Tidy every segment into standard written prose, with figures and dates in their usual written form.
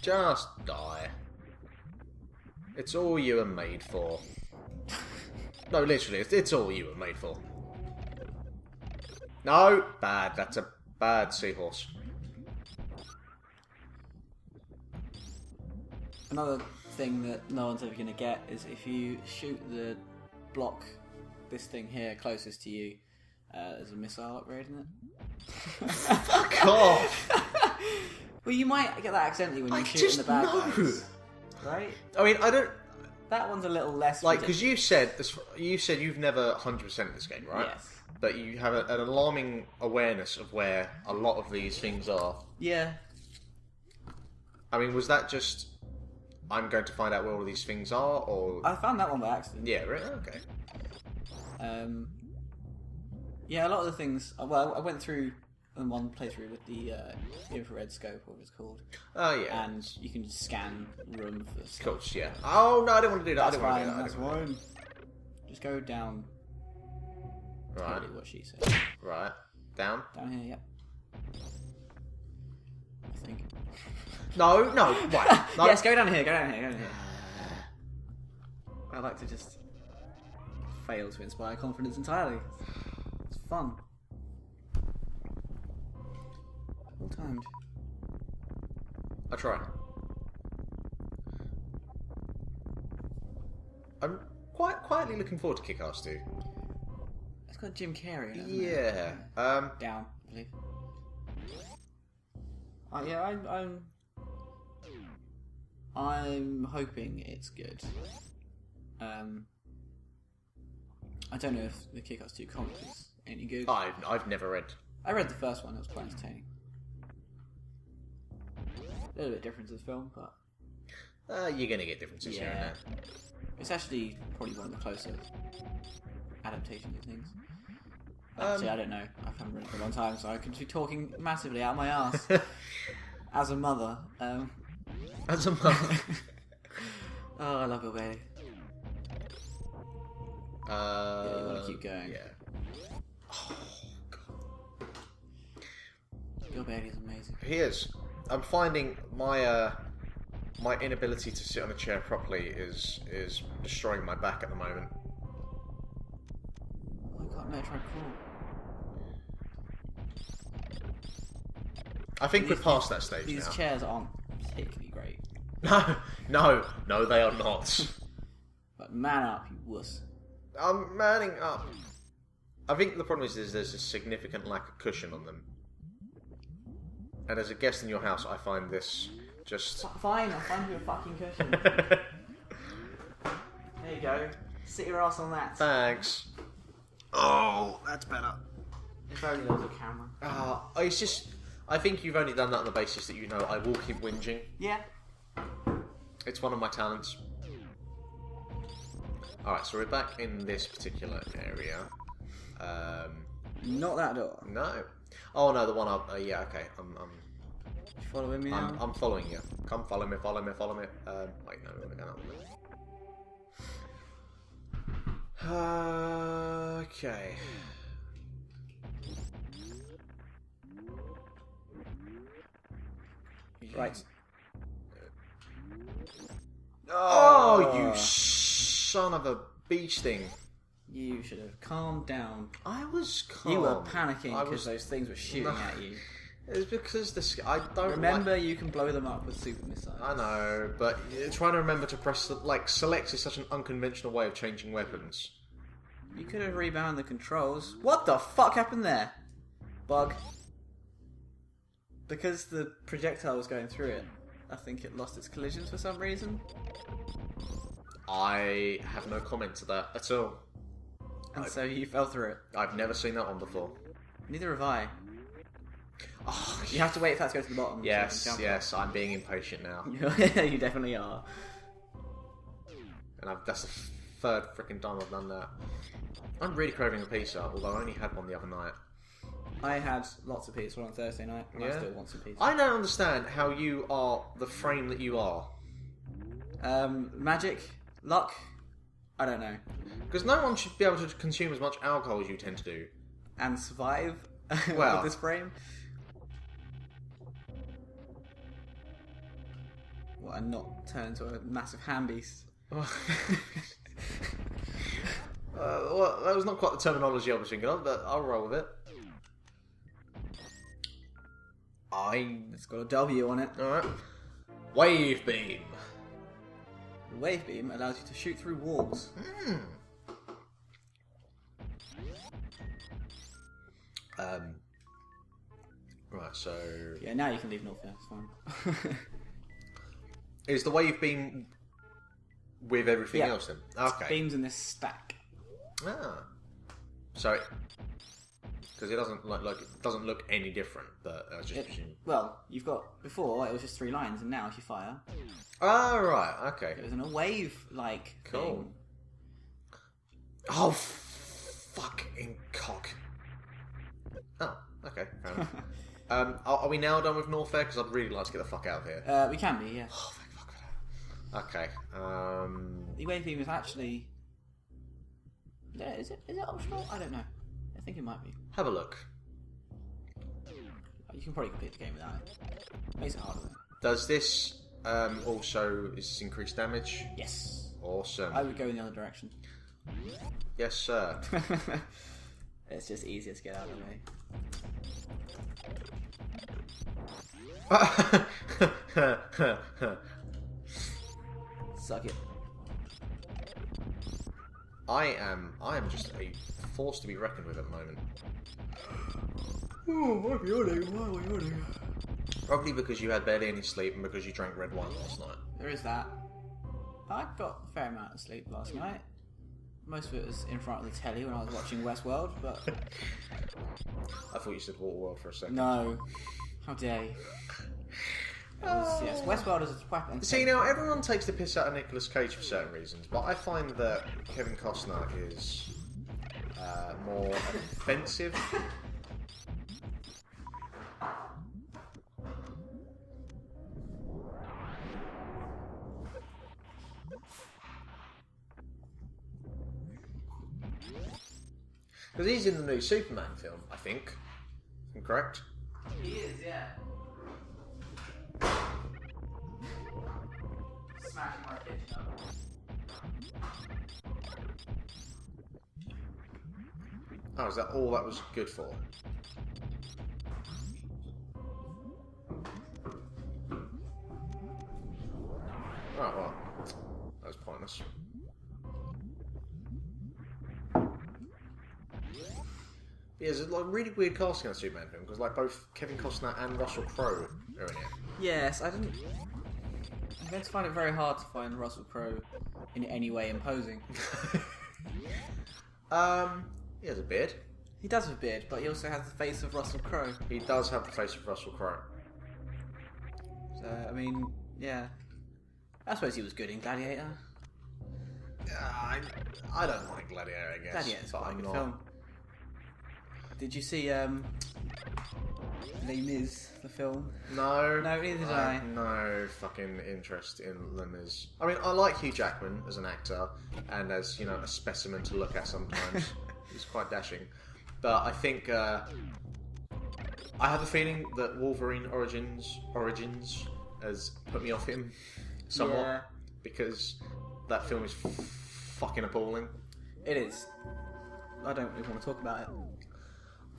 Just die. It's all you were made for. No, literally, it's all you were made for. No! Bad. That's a bad seahorse. Another thing that no one's ever going to get is if you shoot the block, this thing here closest to you, there's a missile upgrade in it. Fuck off! Well, you might get that accidentally when you're shooting the bad guys. Right? I mean, I don't... That one's a little less... Like, because you said you've never 100% this game, right? Yes. But you have an alarming awareness of where a lot of these things are. Yeah. I mean, was that just... I'm going to find out where all these things are, or... I found that one by accident. Yeah, right? Okay. Yeah, a lot of the things... Well, I went through in one playthrough with the infrared scope, what it's called. Oh, yeah. And you can just scan room for Of stuff. course, yeah. Oh, no, I didn't want to do that. That's fine, that's fine. Just go down. Right. Totally what she said. Right. Down? Down here, yep. I think. No, right. No. Yes, go down here, go down here. I like to just fail to inspire confidence entirely. It's fun. All timed. I try. I'm quite quietly looking forward to Kick-Ass 2. It's got Jim Carrey, hasn't Yeah. it? Down, I believe. Yeah, I'm hoping it's good. I don't know if the Kick-Ass 2 comic is any good. I've never read. I read the first one, it was quite entertaining. A little bit different to the film, but... You're going to get differences here and there. It's actually probably one of the closer adaptations of things. Actually, I don't know. I haven't read it for a long time, so I could be talking massively out my ass. As a mother. As a mother. Oh, I love Bill Bailey. Yeah, you want to keep going. Yeah. Oh, God. Bill Bailey's amazing. He is. I'm finding my my inability to sit on a chair properly is destroying my back at the moment. I got Metroid Crowe. I think we're past that stage These now. chairs aren't particularly great. No, they are not. But man up, you wuss. I'm manning up. I think the problem is there's a significant lack of cushion on them. And as a guest in your house, I find this just... Fine, I'll find you a fucking cushion. There you go. Sit your ass on that. Thanks. Oh, that's better. If only there was a camera. It's just... I think you've only done that on the basis that you know I will keep whinging. Yeah. It's one of my talents. Alright, so we're back in this particular area. Not that door. No. Oh no, the one up. Yeah, okay. I'm You following me now? I'm following you. Come, follow me. Wait, no, we're gonna go that way. Okay. Right. Oh, you son of a bee sting. You should have calmed down. I was calm. You were panicking because those things were shooting at you. It's because I don't Remember, you can blow them up with super missiles. I know, but trying to remember to press select is such an unconventional way of changing weapons. You could have rebound the controls. What the fuck happened there? Bug. Because the projectile was going through it, I think it lost its collisions for some reason. I have no comment to that at all. And so you fell through it. I've never seen that one before. Neither have I. Oh, You have to wait for that to go to the bottom. Yes, I'm being impatient now. You definitely are. And that's the third freaking time I've done that. I'm really craving a pizza, although I only had one the other night. I had lots of pizza on Thursday night, and I still want some pizza. I don't understand how you are the frame that you are. Magic? Luck? I don't know. Because no one should be able to consume as much alcohol as you tend to do. And survive Well. with this frame? and not turn into a massive hand beast. Well, that was not quite the terminology I was thinking of, but I'll roll with it. It's got a W on it. Alright. Wave beam. The wave beam allows you to shoot through walls. Right, so... Yeah, now you can leave North. It's fine. Is the wave beam with everything else then? Okay. Beams in this stack. Ah. So... Because it doesn't it doesn't look any different, but I was just assuming. Well, you've got... Before, it was just 3 lines, and now if you fire... Ah, right, okay. It was in a wave-like Cool. thing. Oh, fucking cock. Oh, okay, fair enough. Are we now done with Norfair? Because I'd really like to get the fuck out of here. We can be, yeah. Oh, thank fuck for that. Okay. The wave beam is actually... Yeah, is it optional? I don't know. I think it might be. Have a look. You can probably complete the game without it. Makes it harder. Does this also increase damage? Yes. Awesome. I would go in the other direction. Yes, sir. It's just easier to get out of the way. Suck it. I am just a force to be reckoned with at the moment. Oh, I'm yawning. Why am I yawning? Probably because you had barely any sleep and because you drank red wine last night. There is that. I got a fair amount of sleep last night. Most of it was in front of the telly when I was watching Westworld, but... I thought you said Waterworld for a second. No. How dare you. Yes, Westworld is a weapon. See, now, everyone takes the piss out of Nicolas Cage for certain reasons, but I find that Kevin Costner is more offensive. Because he's in the new Superman film, I think. Am I correct? He is, yeah. Smashing my kitchen up. Oh, is that all that was good for? Oh, well. That was pointless. Yeah, it's like really weird casting on the Superman film because like both Kevin Costner and Russell Crowe are in it. Yes, I'm going to find it very hard to find Russell Crowe in any way imposing. He has a beard. He does have a beard, but he also has the face of Russell Crowe. He does have the face of Russell Crowe. So, I mean, yeah. I suppose he was good in Gladiator. I don't like Gladiator, I guess. Gladiator's but quite a I'm good not. film. Did you see Les Mis, the film? No. No, neither did I. No fucking interest in Les Mis. I mean, I like Hugh Jackman as an actor and as, you know, a specimen to look at sometimes. He's quite dashing. But I think I have a feeling that Wolverine Origins has put me off him somewhat. Yeah. Because that film is fucking appalling. It is. I don't really want to talk about it.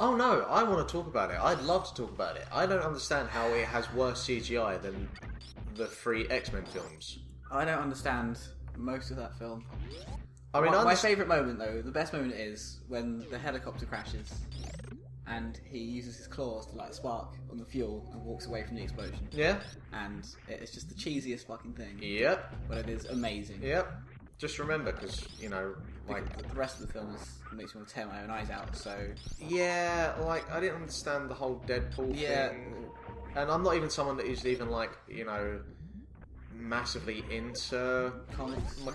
Oh no, I want to talk about it. I'd love to talk about it. I don't understand how it has worse CGI than the 3 X-Men films. I don't understand most of that film. I mean, my favourite moment, though, the best moment is when the helicopter crashes and he uses his claws to light a spark on the fuel and walks away from the explosion. Yeah? And it's just the cheesiest fucking thing. Yep. But it is amazing. Yep. Just remember, because, you know, like... The rest of the film makes me want to tear my own eyes out, so... Yeah, like, I didn't understand the whole Deadpool thing. And I'm not even someone that is even, like, you know, massively into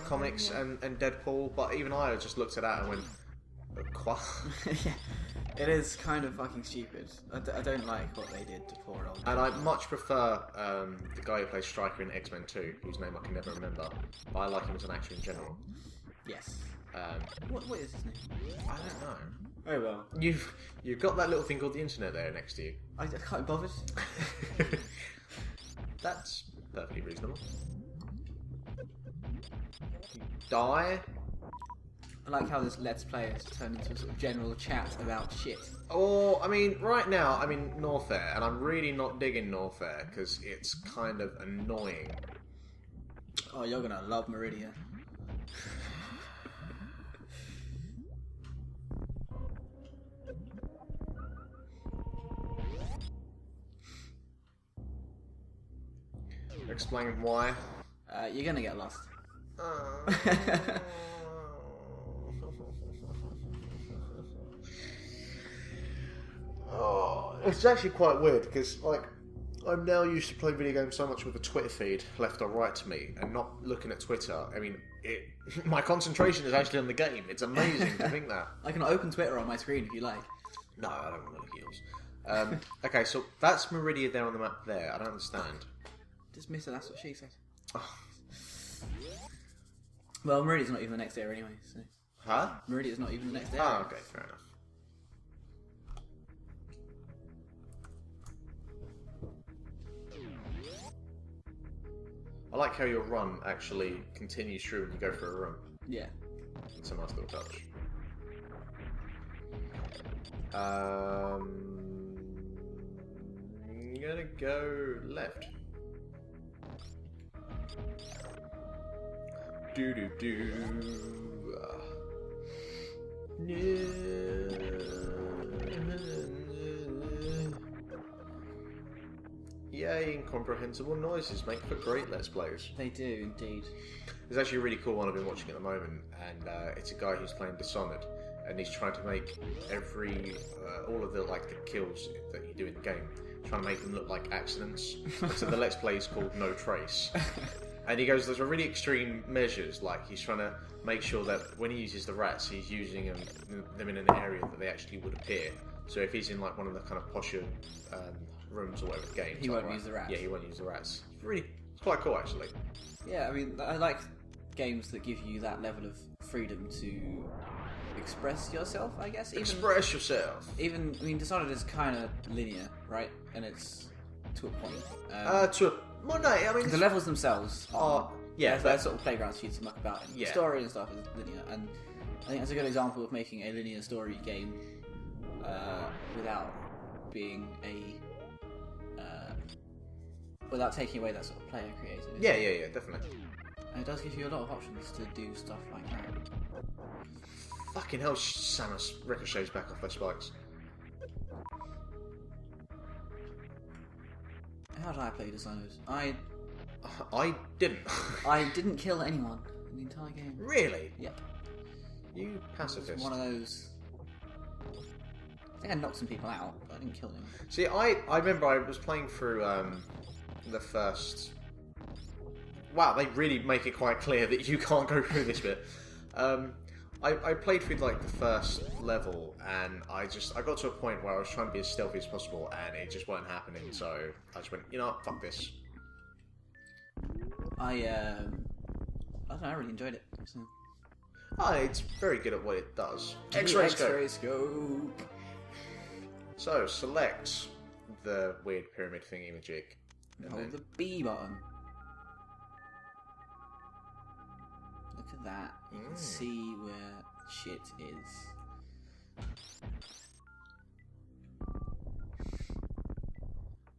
comics and Deadpool, but even I just looked at that and went, "Qua?" Yeah, it is kind of fucking stupid. I don't like what they did to poor old... And I much prefer the guy who plays Stryker in X-Men 2, whose name I can never remember, but I like him as an actor in general. Yes. What is his name? I don't know. Oh well. You've got that little thing called the internet there next to you. I can't be bothered. That's Perfectly reasonable. Die. I like how this Let's Play has turned into a sort of general chat about shit. Or, I mean, right now, I'm in Norfair, and I'm really not digging Norfair, because it's kind of annoying. Oh, you're gonna love Meridia. Explain why. You're gonna get lost. Oh, it's actually quite weird because, like, I'm now used to playing video games so much with a Twitter feed left or right to me, and not looking at Twitter. I mean, my concentration is actually on the game. It's amazing to think that. I can open Twitter on my screen if you like. No, I don't want to look at yours. Okay, so that's Meridia there on the map there. I don't understand. Dismiss her, that's what she said. Oh. Well, Meridia's not even the next area anyway, so... Huh? Meridia's not even the next area. Oh, okay, fair enough. I like how your run actually continues through when you go for a run. Yeah. It's a nice little touch. I'm gonna go left. Yay, incomprehensible noises make for great Let's Plays. They do, indeed. There's actually a really cool one I've been watching at the moment, and it's a guy who's playing Dishonored, and he's trying to make all of the kills that you do in the game, trying to make them look like accidents. And so the Let's Play is called No Trace. And he goes, there's a really extreme measures, like he's trying to make sure that when he uses the rats, he's using them in an area that they actually would appear. So if he's in like one of the kind of posher rooms or whatever game, he won't use the rats. Yeah, he won't use the rats. It's quite cool actually. Yeah, I mean, I like games that give you that level of freedom to express yourself, I guess. Express yourself. I mean, Dishonored is kind of linear, right? And it's to a point. Well, no, I mean... The levels themselves are... yeah, they're sort of playgrounds for you to muck about in. Yeah. The story and stuff is linear, and I think that's a good example of making a linear story game without being without taking away that sort of player creativity. Yeah, definitely. And it does give you a lot of options to do stuff like that. Fucking hell, Samus ricochets back off their spikes. How did I play Dishonored? I didn't. I didn't kill anyone in the entire game. Really? Yep. You pacifist. It's one of those... I think I knocked some people out, but I didn't kill them. See, I remember I was playing through the first... Wow, they really make it quite clear that you can't go through this bit. I played through like the first level, and I got to a point where I was trying to be as stealthy as possible, and it just wasn't happening. So I just went, you know what, fuck this. I don't know, I really enjoyed it. So. Oh, it's very good at what it does. X-ray scope. So select the weird pyramid thingy-majig. Hold the B button. Look at that. You can see where shit is.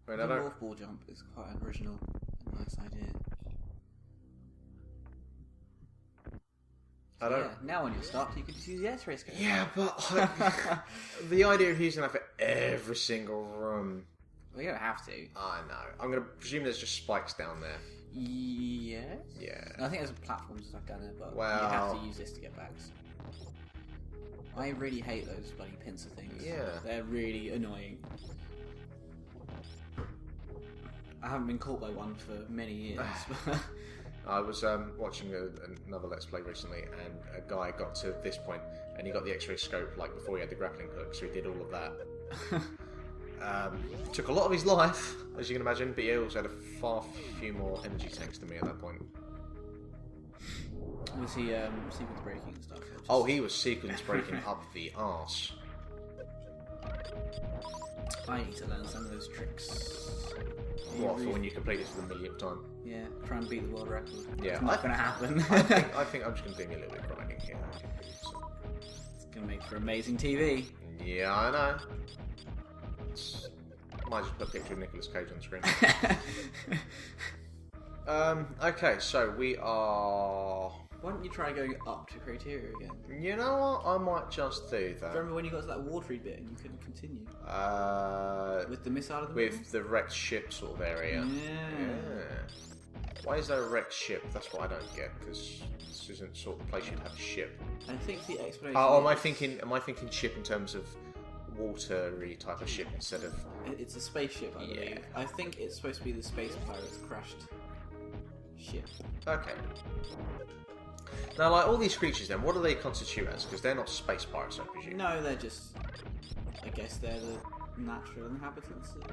Wait, the north ball jump is quite an original and nice idea. So yeah, now when you start, you can just use the X-ray scope. Yeah, but the idea of using that for every single room. Well, you don't have to. I know. I'm going to presume there's just spikes down there. Yes? Yeah. No, I think there's platforms and stuff down there, but well, you have to use this to get back. So. I really hate those bloody pincer things. Yeah. They're really annoying. I haven't been caught by one for many years. I was watching another Let's Play recently, and a guy got to this point, and he got the X-ray scope like before he had the grappling hook, so he did all of that. Took a lot of his life, as you can imagine, but he also had a few more energy tanks than me at that point. Was he sequence breaking and stuff? Oh, he was sequence breaking up the arse. I need to learn some of those tricks. What, for when you complete it for the millionth time? Yeah, try and beat the world record. Yeah, It's not going to happen. I think I'm just going to do me a little bit of grinding here. It's going to make for amazing TV. Yeah, I know. Might just put a picture of Nicolas Cage on the screen. Okay, so we are... Why don't you try going up to criteria again? You know what? I might just do that. Remember when you got to that watery bit and you couldn't continue? With the missile of the middle? With the wrecked ship sort of area. Yeah. Why is there a wrecked ship? That's what I don't get, because this isn't sort of the place you'd have a ship. I think the explanation... Oh, am I thinking ship in terms of watery type of ship instead of... It's a spaceship, I believe. I think it's supposed to be the space pirates crashed ship. Okay. Now, like, all these creatures then, what do they constitute as? Because they're not space pirates, I presume. No, they're just... I guess they're the natural inhabitants of